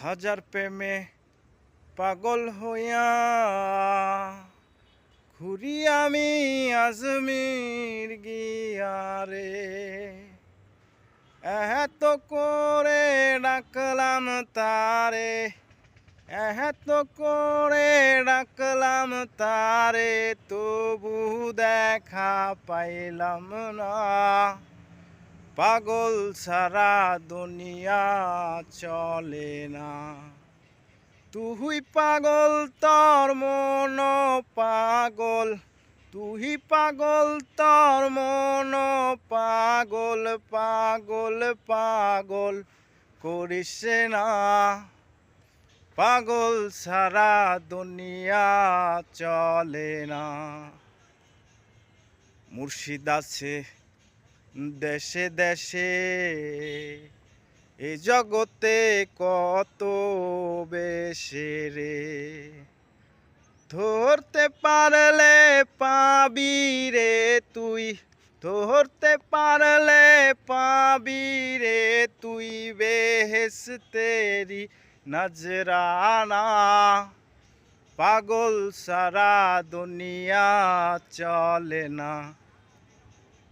হাজার প্রেমে পাগল হইয়া ঘুরি আমি আজমির গিয়ারে। এত করে ডাকলাম তারে, এত করে ডাকলাম তারে, তবু দেখা পাইলাম না। পাগল সারা দুনিয়া চলে না। তুই পাগল তোর মন পাগল, তুই পাগল তোর মন পাগল, পাগল পাগল করিস না। পাগল সারা দুনিয়া চলে না। মুর্শিদ আছে দেশে দেশে, এই জগতে কত বেশি রে। ধরতে পারলে পাবি রে তুই, ধরতে পারলে পাবি রে তুই বেহেশতেরি নজরানা। পাগল সারা দুনিয়া চলে না।